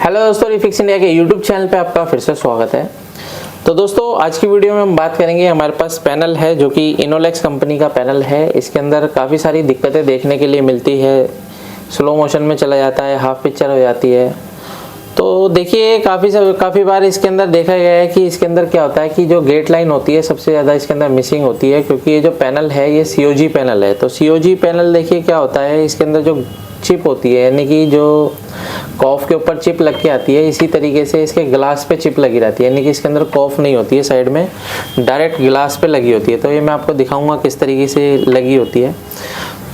Hello दोस्तों, refix India के YouTube channel पे आपका फिर से स्वागत है। तो दोस्तों आज की वीडियो में हम बात करेंगे, हमारे पास पैनल है जो कि इनोलेक्स कंपनी का पैनल है। इसके अंदर काफ़ी सारी दिक्कतें देखने के लिए मिलती है। स्लो मोशन में चला जाता है, हाफ पिक्चर हो जाती है। तो देखिए काफ़ी बार इसके अंदर देखा गया है कि इसके अंदर क्या होता है कि जो गेट लाइन होती है सबसे ज़्यादा इसके अंदर मिसिंग होती है, क्योंकि ये जो पैनल है ये COG पैनल है। तो COG पैनल देखिए क्या होता है, इसके अंदर जो चिप होती है, यानी कि जो कॉफ के ऊपर चिप लग के आती है, इसी तरीके से इसके ग्लास पे चिप लगी रहती है, यानी कि इसके अंदर कॉफ नहीं होती है साइड में, डायरेक्ट ग्लास पे लगी होती है। तो ये मैं आपको दिखाऊंगा किस तरीके से लगी होती है।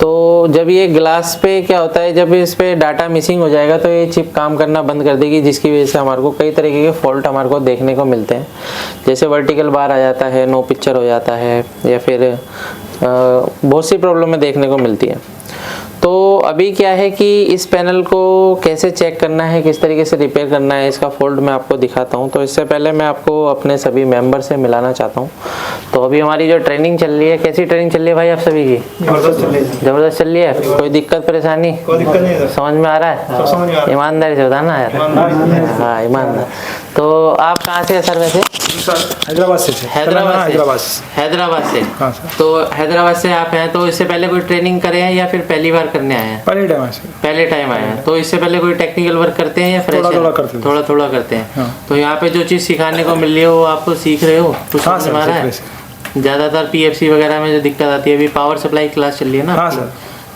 तो जब ये ग्लास पे क्या होता है, जब इस पे डाटा मिसिंग हो जाएगा तो ये चिप काम करना बंद कर देगी, जिसकी वजह से हमारे को कई तरीके के फॉल्ट हमारे को देखने को मिलते हैं। जैसे वर्टिकल बार आ जाता है, नो पिक्चर हो जाता है, या फिर बहुत सी प्रॉब्लमें देखने को मिलती हैं। तो अभी क्या है कि इस पैनल को कैसे चेक करना है, किस तरीके से रिपेयर करना है, इसका फॉल्ट मैं आपको दिखाता हूं। तो इससे पहले मैं आपको अपने सभी मेंबर से मिलाना चाहता हूं। तो अभी हमारी जो ट्रेनिंग चल रही है, कैसी ट्रेनिंग चल रही है भाई आप सभी की? जबरदस्त चल रही है। कोई दिक्कत परेशानी? कोई दिक्कत नहीं है। समझ में आ रहा है? समझ में आ रहा है। ईमानदारी से बताना यार। हाँ ईमानदार। तो आप कहाँ से है सर वैसे? हैदराबाद से। हैदराबाद से। हाँ सर। तो हैदराबाद से आप हैं, तो इससे पहले कोई ट्रेनिंग करे हैं या फिर पहली बार करने आए हैं? पहले टाइम आए हैं। तो इससे पहले कोई टेक्निकल वर्क करते हैं या फ्रेश? थोड़ा करते हैं। हाँ। तो यहाँ पे जो चीज़ सिखाने को मिल रही है वो आप सीख रहे हो? कुछ हाँ समझ में आ रहा है? ज़्यादातर PFC वगैरह में जो दिक्कत आती है, अभी पावर सप्लाई क्लास चल रही है ना? हाँ सर,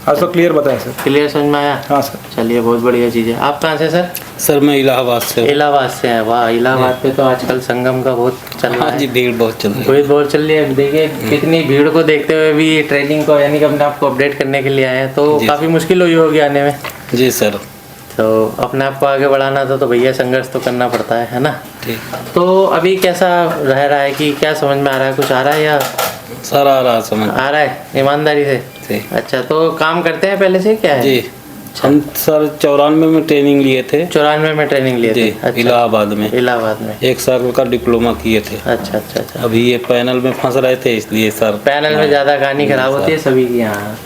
आज तो क्लियर बताया सर। क्लियर समझ में आया? हाँ सर। चलिए बहुत बढ़िया चीज़ है। आप कहाँ से सर? सर मैं इलाहाबाद से। इलाहाबाद से हैं। वाह, इलाहाबाद पे तो आजकल संगम का बहुत चल रहा हाँ है। जी, भीड़ बहुत चल रही है। बहुत चल रही है। देखिए कितनी भीड़ को देखते हुए भी ट्रेनिंग को, यानी कि अपने आप को अपडेट करने के लिए आए हैं, तो काफ़ी मुश्किल हुई होगी आने में। जी सर। तो अपने आप को आगे बढ़ाना था तो भैया संघर्ष तो करना पड़ता है ना? ठीक। तो अभी कैसा रह रहा है, कि क्या समझ में आ रहा है? कुछ आ रहा है या सर आ रहा समझ आ रहा है ईमानदारी से? जी। अच्छा, तो काम करते हैं पहले से क्या है? जी, हम सर 94 में ट्रेनिंग लिए थे। 94 में ट्रेनिंग लिए थे? अच्छा। इलाहाबाद में। इलाहाबाद में 1 साल का डिप्लोमा किए थे। अच्छा अच्छा अच्छा। अभी ये पैनल में फंस रहे थे, इसलिए सर पैनल में ज़्यादा कहानी खराब होती है सभी की यहाँ।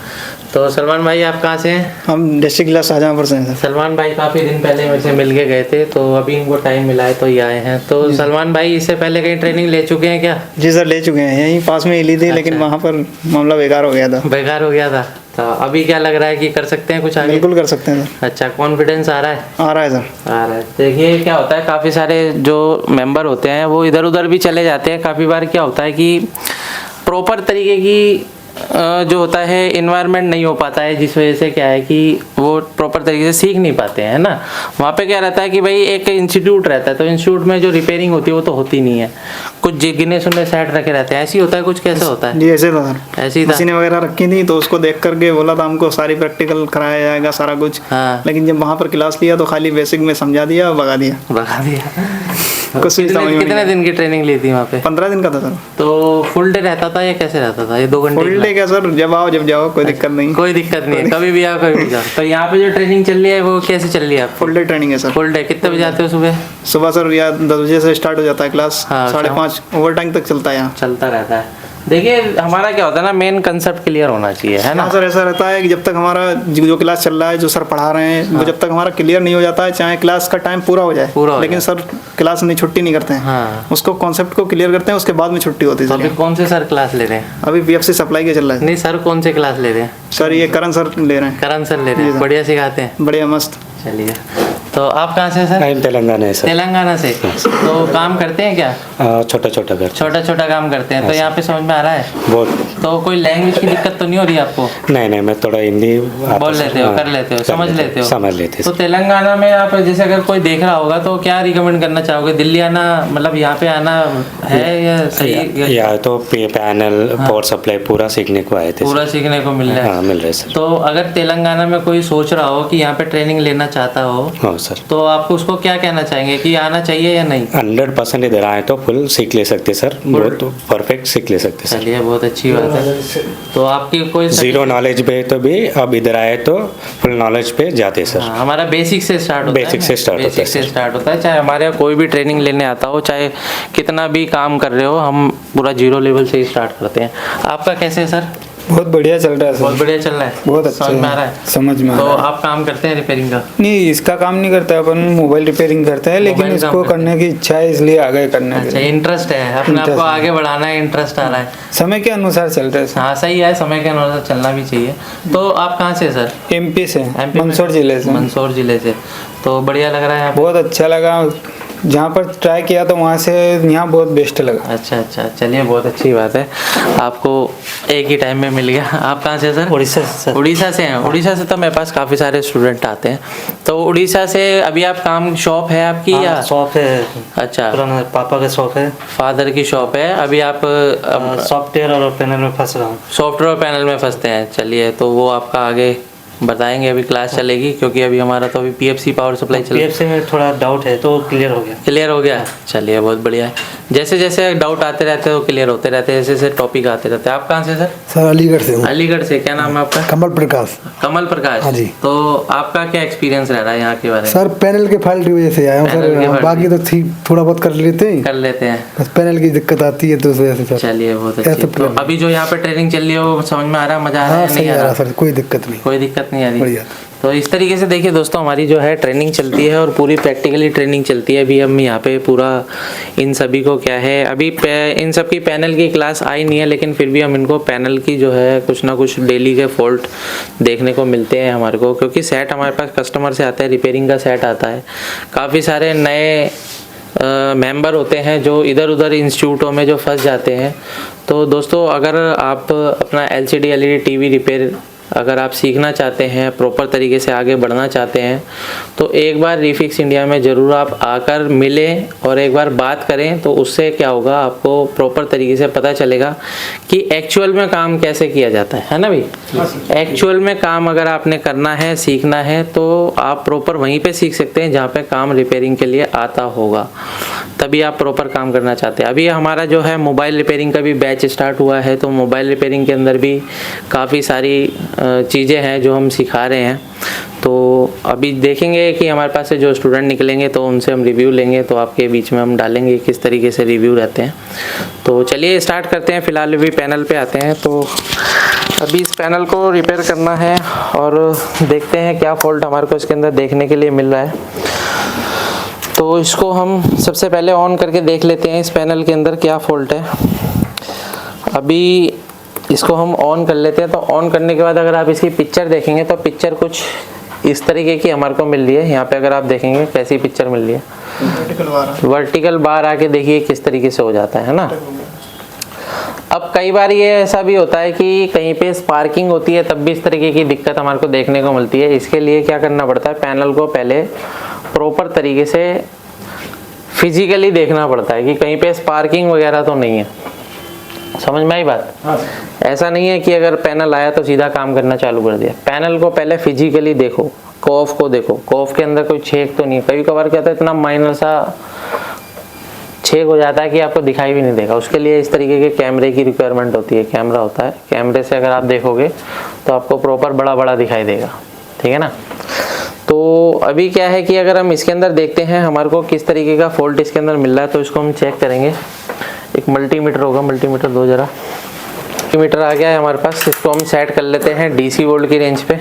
तो सलमान भाई आप कहाँ से हैं? हम डिस्ट्रिक्ट जिला शाहजहाँपुर से हैं सर। सलमान भाई काफ़ी दिन पहले मेरे से मिल के गए थे, तो अभी इनको टाइम मिला है तो ये आए हैं। तो सलमान भाई इससे पहले कहीं ट्रेनिंग ले चुके हैं क्या? जी सर, ले चुके हैं, यहीं पास में ही ली थी। लेकिन वहाँ पर मामला बेकार हो गया था। बेकार हो गया था। तो अभी क्या लग रहा है कि कर सकते हैं कुछ आगे? बिल्कुल कर सकते हैं सर। अच्छा, कॉन्फिडेंस आ रहा है? आ रहा है सर। आ रहा है। देखिए क्या होता है, काफ़ी सारे जो मेंबर होते हैं वो इधर उधर भी चले जाते हैं। काफ़ी बार क्या होता है कि प्रॉपर तरीके की जो होता है इन्वायरमेंट नहीं हो पाता है, जिस वजह से क्या है कि वो प्रॉपर तरीके से सीख नहीं पाते हैं, है ना? वहाँ पे क्या रहता है कि भाई एक इंस्टीट्यूट रहता है, तो इंस्टीट्यूट में जो रिपेयरिंग होती है वो तो होती नहीं है, कुछ गिने सुने सेट रखे रहते हैं। ऐसे ही होता है कुछ? कैसा होता है? जी ऐसे था सर। ऐसे ही था। मशीनें वगैरह रखी थी, तो उसको देख करके बोला था हमको सारी प्रैक्टिकल कराया जाएगा सारा कुछ। हाँ। लेकिन जब वहाँ पर क्लास लिया तो खाली बेसिक में समझा दिया और भगा दिया। भगा दिया। कुछ नहीं समझ में कितने दिन की ट्रेनिंग ली थी वहाँ पे? 15 दिन का था सर। तो फुल डे रहता था या कैसे रहता था? ये 2 घंटे? फुल डे क्या सर, जब आओ जब जाओ, कोई दिक्कत नहीं। कोई दिक्कत नहीं है, कभी भी आओ कभी भी जाओ। तो यहाँ पे जो ट्रेनिंग चल रही है वो कैसे चल रही है? फुल डे ट्रेनिंग है सर। फुल डे कितने बजे आते हो सुबह? सुबह सर या 10 बजे से स्टार्ट हो जाता है क्लास। हाँ, 5:30 ओवर टाइम तक चलता है यहाँ। चलता रहता है। देखिए हमारा क्या होता है ना, मेन कंसेप्ट क्लियर होना चाहिए, है ना? हाँ सर, ऐसा रहता है कि जब तक हमारा जो क्लास चल रहा है, जो सर पढ़ा रहे हैं, वो जब तक हमारा क्लियर नहीं हो जाता है, चाहे क्लास का टाइम पूरा हो जाए, लेकिन सर क्लास नहीं छुट्टी नहीं करते हैं। हाँ। उसको कॉन्सेप्ट को क्लियर करते हैं, उसके बाद में छुट्टी होती है। तो अभी कौन से सर क्लास ले रहे हैं? अभी PFC सप्लाई के चल रहा है। नहीं सर, कौन से क्लास ले रहे हैं? सर ये करण सर ले रहे हैं। करण सर ले रहे हैं, बढ़िया सिखाते हैं। बढ़िया मस्त। चलिए, तो आप कहाँ से सर? मैं तेलंगाना से। तेलंगाना से। तो काम करते हैं क्या? छोटा छोटा घर। छोटा छोटा काम करते हैं। तो यहाँ पे समझ में आ रहा है? बहुत। तो कोई लैंग्वेज की दिक्कत तो नहीं हो रही आपको? नहीं, मैं थोड़ा हिंदी बोल लेते हो, कर लेते हो, समझ लेते हो? समझ लेते। तो तेलंगाना में आप जैसे अगर कोई देख रहा होगा तो क्या रिकमेंड करना चाहोगे? दिल्ली आना, मतलब यहाँ पे आना है या सही? या तो पैनल पावर सप्लाई पूरा सीखने को आए थे। पूरा सीखने को मिल रहा है? हाँ मिल रहा है सर। तो अगर तेलंगाना में कोई सोच रहा हो कि यहाँ पे ट्रेनिंग लेना चाहता हो, हाँ सर, तो आपको उसको क्या कहना चाहेंगे कि आना चाहिए या नहीं? 100% इधर आए तो फुल सीख ले सकते सर, बहुत परफेक्ट सीख ले सकते सर। चलिए बहुत अच्छी बात है। तो आपकी कोई जीरो नॉलेज पे तो भी अब इधर आए तो फुल नॉलेज पे जाते सर। हाँ, हमारा बेसिक से स्टार्ट होता है। बेसिक से स्टार्ट होता है। बेसिक से स्टार्ट होता है। चाहे हमारे यहाँ कोई भी ट्रेनिंग लेने आता हो, चाहे कितना भी काम कर रहे हो, हम पूरा जीरो लेवल से ही स्टार्ट करते हैं। आपका कैसे है सर? बहुत बढ़िया चल रहा है बहुत सर, बढ़िया चल रहा है, बहुत अच्छा समझ में आ रहा है। समझ में आ तो रहा है। आप काम करते हैं रिपेयरिंग का? नहीं, इसका काम नहीं करता, अपन मोबाइल रिपेयरिंग करते हैं, लेकिन मोबाइल काम इसको करते करने की इच्छा है, इसलिए आ गए करने के अच्छा, लिए। इंटरेस्ट है, अपने आप को Interest है। आगे बढ़ाना है, इंटरेस्ट आ रहा है। समय के अनुसार चल रहा है सर। हाँ सही है, समय के अनुसार चलना भी चाहिए। तो आप कहाँ से सर? MP से, MP में? मंदसौर जिले से। मंदसौर जिले से। तो बढ़िया लग रहा है आप? बहुत अच्छा लगा, जहाँ पर ट्राई किया तो वहाँ से यहाँ बहुत बेस्ट लगा। अच्छा अच्छा, चलिए बहुत अच्छी बात है, आपको एक ही टाइम में मिल गया। आप कहाँ से सर? उड़ीसा से सर। उड़ीसा से हैं? उड़ीसा से तो मेरे पास काफ़ी सारे स्टूडेंट आते हैं। तो उड़ीसा से अभी आप काम, शॉप है आपकी या? शॉप है, अच्छा, पुराना पापा का शॉप है, फादर की शॉप है। अभी आप सॉफ्टवेयर और पैनल में फंस रहा हूँ। सॉफ्टवेयर पैनल में फंसते हैं। चलिए, तो वो आपका आगे बताएंगे, अभी क्लास चलेगी, क्योंकि अभी हमारा तो अभी PFC पावर सप्लाई चल रहा है। PFC में थोड़ा डाउट है तो क्लियर हो गया। क्लियर हो गया, चलिए बहुत बढ़िया है। जैसे जैसे डाउट आते रहते हैं वो क्लियर होते रहते हैं, जैसे जैसे टॉपिक आते रहते हैं। आप कहाँ से सर? सर अलीगढ़ से हूँ। अलीगढ़ से। क्या नाम है आपका? कमल प्रकाश। कमल प्रकाश। हाँ जी। तो आपका क्या एक्सपीरियंस रह रहा है यहाँ के बारे में? सर पैनल के फॉल्ट की वजह से आया हूँ पैनल के सर, fault बाकी तो ठीक थोड़ा बहुत कर लेते हैं, कर लेते हैं। बस पैनल की दिक्कत आती है तो उस वजह से सर। चलिए बहुत ऐसा अच्छी। तो plan है। अभी जो यहाँ पे ट्रेनिंग चल रही है वो समझ में आ रहा है, मजा आ रहा हाँ है, सही नहीं आ रहा सर, कोई दिक्कत नहीं। कोई दिक्कत नहीं आ रही? बढ़िया। तो इस तरीके से देखिए दोस्तों, हमारी जो है ट्रेनिंग चलती है और पूरी प्रैक्टिकली ट्रेनिंग चलती है। अभी हम यहाँ पे पूरा इन सभी को क्या है, अभी इन सब की पैनल की क्लास आई नहीं है, लेकिन फिर भी हम इनको पैनल की जो है कुछ ना कुछ डेली के फॉल्ट देखने को मिलते हैं हमारे को, क्योंकि सेट हमारे पास कस्टमर से आता है, रिपेयरिंग का सेट आता है। काफ़ी सारे नए मेंबर होते हैं जो इधर उधर इंस्टीट्यूटों में जो फंस जाते हैं। तो दोस्तों, अगर आप अपना LCD LED TV रिपेयर अगर आप सीखना चाहते हैं, प्रॉपर तरीके से आगे बढ़ना चाहते हैं, तो एक बार रिफिक्स इंडिया में ज़रूर आप आकर मिलें और एक बार बात करें। तो उससे क्या होगा, आपको प्रॉपर तरीके से पता चलेगा कि एक्चुअल में काम कैसे किया जाता है ना भाई। एक्चुअल में काम अगर आपने करना है, सीखना है, तो आप प्रॉपर वहीं पे सीख सकते हैं जहाँ पे काम रिपेयरिंग के लिए आता होगा, तभी आप प्रॉपर काम करना चाहते हैं। अभी हमारा जो है मोबाइल रिपेयरिंग का भी बैच स्टार्ट हुआ है, तो मोबाइल रिपेयरिंग के अंदर भी काफ़ी सारी चीज़ें हैं जो हम सिखा रहे हैं। तो अभी देखेंगे कि हमारे पास से जो स्टूडेंट निकलेंगे तो उनसे हम रिव्यू लेंगे, तो आपके बीच में हम डालेंगे किस तरीके से रिव्यू रहते हैं। तो चलिए स्टार्ट करते हैं। फ़िलहाल अभी पैनल पे आते हैं। तो अभी इस पैनल को रिपेयर करना है और देखते हैं क्या फॉल्ट हमारे को इसके अंदर देखने के लिए मिल रहा है। तो इसको हम सबसे पहले ऑन करके देख लेते हैं इस पैनल के अंदर क्या फॉल्ट है। अभी इसको हम ऑन कर लेते हैं। तो ऑन करने के बाद अगर आप इसकी पिक्चर देखेंगे तो पिक्चर कुछ इस तरीके की हमारे को मिल रही है। यहाँ पे अगर आप देखेंगे कैसी पिक्चर मिल रही है, वर्टिकल बार आके देखिए किस तरीके से हो जाता है ना। अब कई बार ये ऐसा भी होता है कि कहीं पे स्पार्किंग होती है, तब भी इस तरीके की दिक्कत हमारे को देखने को मिलती है। इसके लिए क्या करना पड़ता है, पैनल को पहले प्रॉपर तरीके से फिजिकली देखना पड़ता है कि कहीं पे स्पार्किंग वगैरह तो नहीं है। समझ में आई बात? ऐसा नहीं है कि अगर पैनल आया तो सीधा काम करना चालू कर दिया। पैनल को पहले फिजिकली देखो, कॉफ को देखो, कॉफ के अंदर कोई छेद तो नहीं है। कभी कभार क्या होता है, इतना माइनर सा छेद हो जाता है कि आपको दिखाई भी नहीं देगा। उसके लिए इस तरीके के कैमरे की रिक्वायरमेंट होती है। कैमरा होता है, कैमरे से अगर आप देखोगे तो आपको प्रॉपर बड़ा बड़ा दिखाई देगा, ठीक है ना। तो अभी क्या है कि अगर हम इसके अंदर देखते हैं हमारे को किस तरीके का फॉल्ट इसके अंदर मिल रहा है, तो इसको हम चेक करेंगे। एक मल्टीमीटर होगा, मल्टीमीटर दो जरा। मल्टीमीटर आ गया है हमारे पास, इसको हम सेट कर लेते हैं DC वोल्ट की रेंज पे।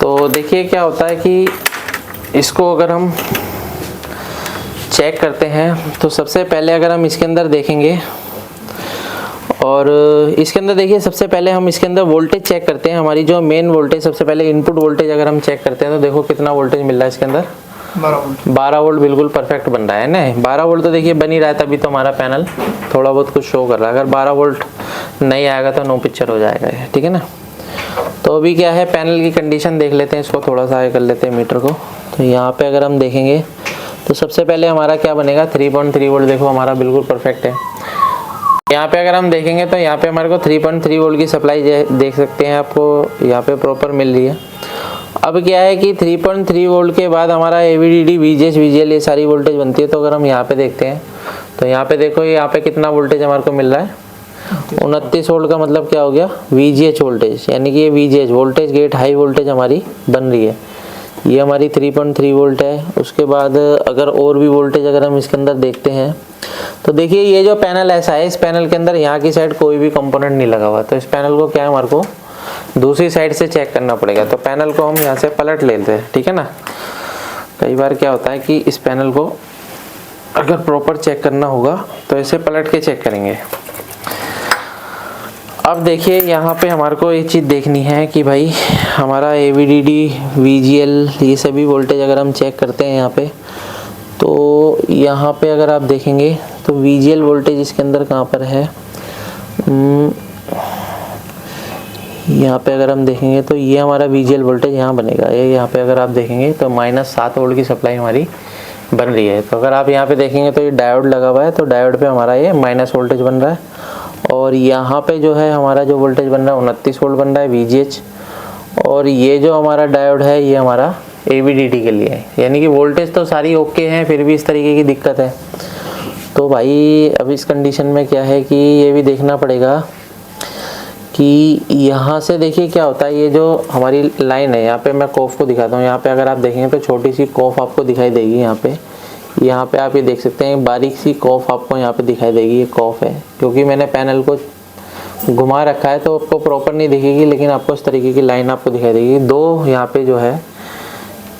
तो देखिए क्या होता है कि इसको अगर हम चेक करते हैं तो सबसे पहले अगर हम इसके अंदर देखेंगे और इसके अंदर देखिए, सबसे पहले हम इसके अंदर वोल्टेज चेक करते हैं। हमारी जो मेन वोल्टेज, सबसे पहले इनपुट वोल्टेज अगर हम चेक करते हैं तो देखो कितना वोल्टेज मिल रहा है इसके अंदर, 12 वोल्ट बिल्कुल परफेक्ट बन रहा है ना। 12 वोल्ट तो देखिए बन ही रहा है, तभी तो हमारा पैनल थोड़ा बहुत कुछ शो कर रहा है। अगर 12 वोल्ट नहीं आएगा तो नो पिक्चर हो जाएगा, ठीक है ना। तो अभी क्या है, पैनल की कंडीशन देख लेते हैं। इसको थोड़ा सा आगे कर लेते हैं मीटर को। तो यहाँ पे अगर हम देखेंगे तो सबसे पहले हमारा क्या बनेगा, 3.3 वोल्ट देखो हमारा बिल्कुल परफेक्ट है। यहाँ पे अगर हम देखेंगे तो यहाँ पे हमारे को 3.3 वोल्ट की सप्लाई देख सकते हैं, आपको यहाँ पे प्रॉपर मिल रही है। अब क्या है कि 3.3 वोल्ट के बाद हमारा AVDD, VGH, VGL ये सारी वोल्टेज बनती है। तो अगर हम यहाँ पे देखते हैं तो यहाँ पे देखो, यहाँ पे कितना वोल्टेज हमारे को मिल रहा है, 29 वोल्ट का मतलब क्या हो गया, VGH वोल्टेज, यानी कि ये VGH voltage get high voltage हमारी बन रही है। ये हमारी 3.3 वोल्ट है। उसके बाद अगर और भी वोल्टेज अगर हम इसके अंदर देखते हैं तो देखिए ये जो पैनल ऐसा है, इस पैनल के अंदर यहाँ की साइड कोई भी कंपोनेंट नहीं लगा हुआ, तो इस पैनल को क्या है हमारे को दूसरी साइड से चेक करना पड़ेगा। तो पैनल को हम यहाँ से पलट लेते हैं, ठीक है ना। कई बार क्या होता है कि इस पैनल को अगर प्रॉपर चेक करना होगा तो ऐसे पलट के चेक करेंगे। अब देखिए यहाँ पे हमारे को एक चीज़ देखनी है कि भाई हमारा AVDD VGL ये सभी वोल्टेज अगर हम चेक करते हैं यहाँ पे, तो यहाँ पे अगर आप देखेंगे तो VGL वोल्टेज इसके अंदर कहाँ पर है, यहाँ पे अगर हम देखेंगे तो ये हमारा VGL वोल्टेज यहाँ बनेगा। ये यहाँ पे अगर आप देखेंगे तो -7 वोल्ट की सप्लाई हमारी बन रही है। तो अगर आप यहाँ पे देखेंगे तो ये डायोड लगा हुआ है, तो डायोड पे हमारा ये माइनस वोल्टेज बन रहा है। और यहाँ पे जो है हमारा जो वोल्टेज बन रहा है 29 वोल्ट बन रहा है VGH। और ये जो हमारा डायोड है ये हमारा AVDD के लिए है, यानी कि वोल्टेज तो सारी ओके हैं, फिर भी इस तरीके की दिक्कत है। तो भाई अब इस कंडीशन में क्या है कि ये भी देखना पड़ेगा कि यहाँ से देखिए क्या होता है। ये जो हमारी लाइन है, यहाँ पे मैं कॉफ को दिखाता हूँ। यहाँ पे अगर आप देखेंगे तो छोटी सी कॉफ आपको दिखाई देगी। यहाँ पे आप ये देख सकते हैं बारीक सी कॉफ आपको यहाँ पे दिखाई देगी। ये कॉफ है, क्योंकि मैंने पैनल को घुमा रखा है तो आपको प्रॉपर नहीं दिखेगी, लेकिन आपको इस तरीके की लाइन आपको दिखाई देगी। दो यहाँ पे जो है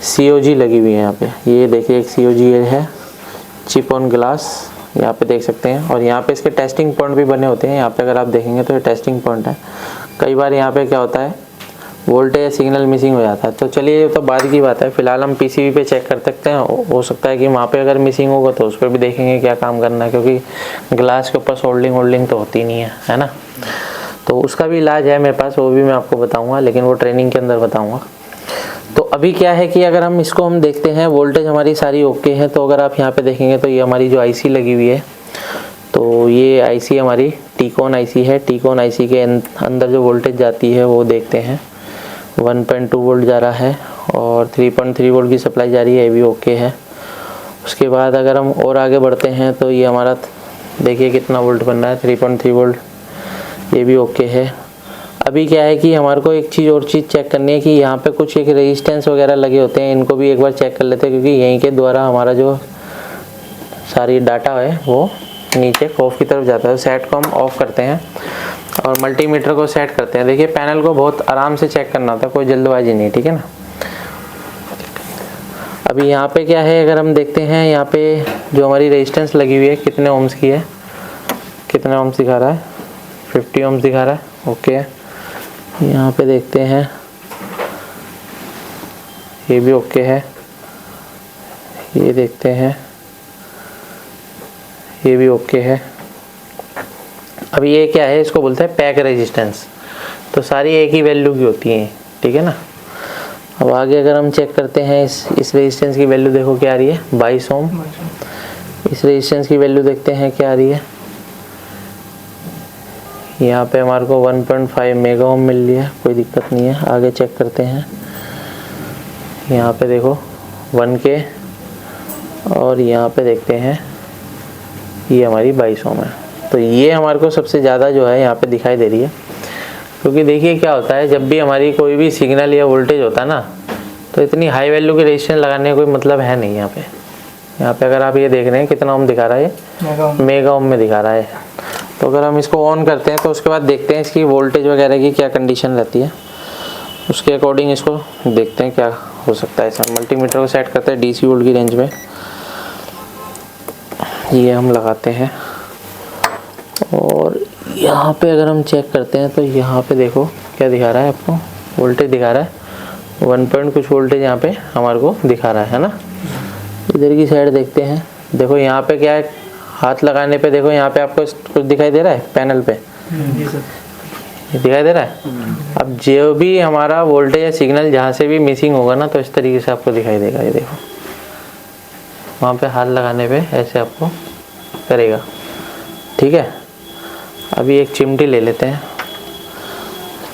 COG लगी हुई है यहाँ पे, ये देखिए एक COG है, चिप ऑन ग्लास, यहाँ पे देख सकते हैं। और यहाँ पे इसके टेस्टिंग पॉइंट भी बने होते हैं। यहाँ पे अगर आप देखेंगे तो ये टेस्टिंग पॉइंट है। कई बार यहाँ पे क्या होता है वोल्टेज सिग्नल मिसिंग हो जाता है। तो चलिए ये तो बाद की बात है, फिलहाल हम PCB पे चेक कर सकते हैं। हो सकता है कि वहाँ पे अगर मिसिंग होगा तो उस पर भी देखेंगे क्या काम करना है, क्योंकि ग्लास के ऊपर सोल्डिंग तो होती नहीं है ना। तो उसका भी इलाज है मेरे पास, वो भी मैं आपको बताऊँगा, लेकिन वो ट्रेनिंग के अंदर बताऊँगा। तो अभी क्या है कि अगर हम इसको हम देखते हैं, वोल्टेज हमारी सारी ओके है। तो अगर आप यहाँ पे देखेंगे तो ये हमारी जो IC लगी हुई है, तो ये IC हमारी टीकॉन IC है। टीकॉन IC के अंदर जो वोल्टेज जाती है वो देखते हैं, 1.2 वोल्ट जा रहा है और 3.3 वोल्ट की सप्लाई जा रही है, ये भी ओके है। उसके बाद अगर हम और आगे बढ़ते हैं तो ये हमारा देखिए कितना वोल्ट बन रहा है, 3.3 वोल्ट, ये भी ओके है। अभी क्या है कि हमारे को एक चीज़ और चेक करनी है कि यहाँ पे कुछ एक रेजिस्टेंस वगैरह लगे होते हैं, इनको भी एक बार चेक कर लेते हैं, क्योंकि यहीं के द्वारा हमारा जो सारी डाटा है वो नीचे ऑफ की तरफ जाता है। सेट को हम ऑफ करते हैं और मल्टीमीटर को सेट करते हैं। देखिए पैनल को बहुत आराम से चेक करना होता है, कोई जल्दबाजी नहीं, ठीक है ना। अभी यहाँ पे क्या है, अगर हम देखते हैं यहाँ पे जो हमारी रेजिस्टेंस लगी हुई है कितने ओम्स की है, कितने ओम्स दिखा रहा है, 50 ओम्स दिखा रहा है, ओके है। यहाँ पे देखते हैं ये भी ओके है, ये देखते हैं ये भी ओके है। अब ये क्या है, इसको बोलते हैं पैक रेजिस्टेंस, तो सारी एक ही वैल्यू की होती हैं, ठीक है ना। अब आगे अगर हम चेक करते हैं इस रेजिस्टेंस की वैल्यू देखो क्या आ रही है, 22 ओम। इस रेजिस्टेंस की वैल्यू देखते हैं क्या आ रही है, यहाँ पे हमारे को 1.5 मेगा ओम मिल रही है, कोई दिक्कत नहीं है। आगे चेक करते हैं, यहाँ पे देखो 1K और यहाँ पे देखते हैं ये हमारी 22 ओम है। तो ये हमारे को सबसे ज़्यादा जो है यहाँ पे दिखाई दे रही है, क्योंकि देखिए क्या होता है जब भी हमारी कोई भी सिग्नल या वोल्टेज होता है ना, तो इतनी हाई वैल्यू की रेजिस्टेंस लगाने का कोई मतलब है नहीं। यहाँ पे अगर आप ये देख रहे हैं कितना ओम दिखा रहा है, मेगा ओम में दिखा रहा है। तो अगर हम इसको ऑन करते हैं तो उसके बाद देखते हैं इसकी वोल्टेज वगैरह की क्या कंडीशन रहती है, उसके अकॉर्डिंग इसको देखते हैं क्या हो सकता है। सर मल्टीमीटर को सेट करते हैं DC वोल्ट की रेंज में, ये हम लगाते हैं। और यहाँ पे अगर हम चेक करते हैं तो यहाँ पे देखो क्या दिखा रहा है, आपको वोल्टेज दिखा रहा है 1 पॉइंट कुछ वोल्टेज यहाँ पे हमारे को दिखा रहा है ना। इधर की साइड देखते हैं, देखो यहाँ पे क्या है, हाथ लगाने पे देखो यहाँ पे आपको कुछ दिखाई दे रहा है पैनल पे, ये दिखाई दे रहा है। अब जो भी हमारा वोल्टेज या सिग्नल जहाँ से भी मिसिंग होगा ना, तो इस तरीके से आपको दिखाई देगा। ये देखो वहाँ पे हाथ लगाने पे ऐसे आपको करेगा, ठीक है। अभी एक चिमटी ले लेते हैं,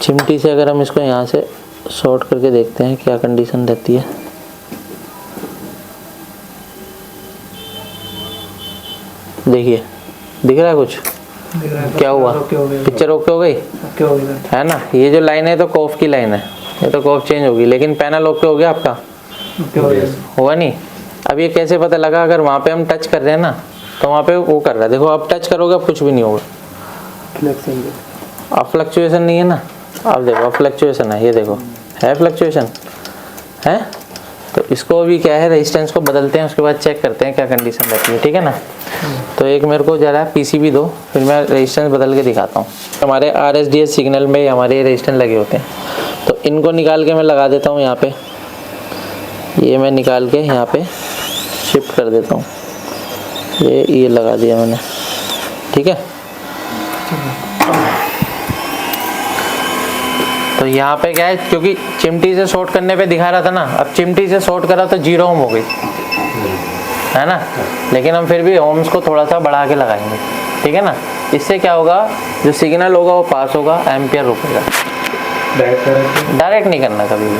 चिमटी से अगर हम इसको यहाँ से शॉर्ट करके देखते हैं क्या कंडीशन रहती है। देखिए दिख रहा है कुछ, क्या हुआ, पिक्चर ओके हो गई है ना। ये जो लाइन है तो कॉफ की लाइन है, ये तो कॉफ चेंज होगी, लेकिन पैनल ओके हो गया आपका। हुआ नहीं। अब ये कैसे पता लगा? अगर वहाँ पे हम टच कर रहे हैं ना तो वहाँ पे वो कर रहा है, देखो अब टच करोगे अब कुछ भी नहीं होगा। अब फ्लक्चुएशन नहीं है ना, अब देखो अब फ्लक्चुएशन है, ये देखो है फ्लक्चुएशन है। तो इसको अभी क्या है, रेजिस्टेंस को बदलते हैं, उसके बाद चेक करते हैं क्या कंडीशन रहती है, ठीक है ना। तो एक मेरे को जरा पीसीबी दो, फिर मैं रेजिस्टेंस बदल के दिखाता हूँ। हमारे आरएसडीएस सिग्नल में हमारे रेजिस्टेंस लगे होते हैं, तो इनको निकाल के मैं लगा देता हूँ यहाँ पे। ये मैं निकाल के यहाँ पे शिफ्ट कर देता हूँ, ये लगा दिया मैंने, ठीक है। तो यहाँ पे क्या है, क्योंकि चिमटी से शॉर्ट करने पे दिखा रहा था ना, अब चिमटी से शॉर्ट करा तो 0 ओम हो गई है ना, लेकिन हम फिर भी ओम्स को थोड़ा सा बढ़ा के लगाएंगे, ठीक है ना। इससे क्या होगा, जो सिग्नल होगा वो पास होगा, एम्पियर रुकेगा। डायरेक्ट नहीं करना कभी भी,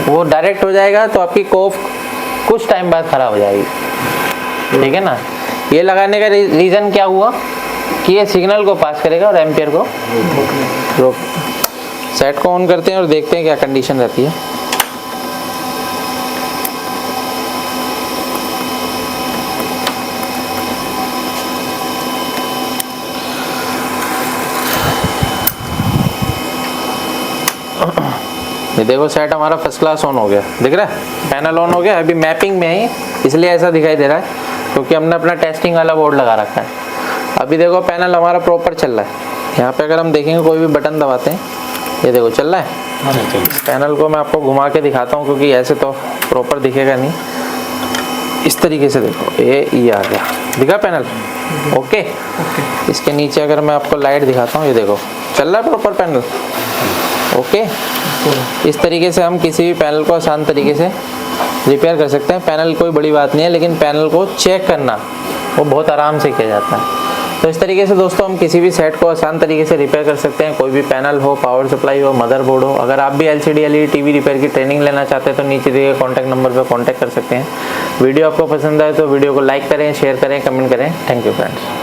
वो डायरेक्ट हो जाएगा तो आपकी कोफ कुछ टाइम बाद खराब हो जाएगी, ठीक है ना। ये लगाने का रीज़न क्या हुआ कि ये सिग्नल को पास करेगा और एम्पियर को रोक। सेट को ऑन करते हैं और देखते हैं क्या कंडीशन रहती है। ये देखो सेट हमारा फर्स्ट क्लास ऑन हो गया, दिख रहा है, पैनल ऑन हो गया। अभी मैपिंग में है इसलिए ऐसा दिखाई दे रहा है, क्योंकि हमने अपना टेस्टिंग वाला बोर्ड लगा रखा है। अभी देखो पैनल हमारा प्रॉपर चल रहा है। यहाँ पे अगर हम देखेंगे कोई भी बटन दबाते हैं, ये देखो चल रहा है। पैनल को मैं आपको घुमा के दिखाता हूँ, क्योंकि ऐसे तो प्रॉपर दिखेगा नहीं। इस तरीके से देखो, ये आ गया, दिखा पैनल, ओके। इसके नीचे अगर मैं आपको लाइट दिखाता हूँ, ये देखो चल रहा है प्रॉपर पैनल, ओके। इस तरीके से हम किसी भी पैनल को आसान तरीके से रिपेयर कर सकते हैं। पैनल कोई बड़ी बात नहीं है, लेकिन पैनल को चेक करना वो बहुत आराम से किया जाता है। तो इस तरीके से दोस्तों हम किसी भी सेट को आसान तरीके से रिपेयर कर सकते हैं, कोई भी पैनल हो, पावर सप्लाई हो, मदरबोर्ड हो। अगर आप भी एलसीडी एलईडी टीवी रिपेयर की ट्रेनिंग लेना चाहते हैं तो नीचे दिए गए कॉन्टैक्ट नंबर पर कॉन्टैक्ट कर सकते हैं। वीडियो आपको पसंद आए तो वीडियो को लाइक करें, शेयर करें, कमेंट करें। Thank you friends.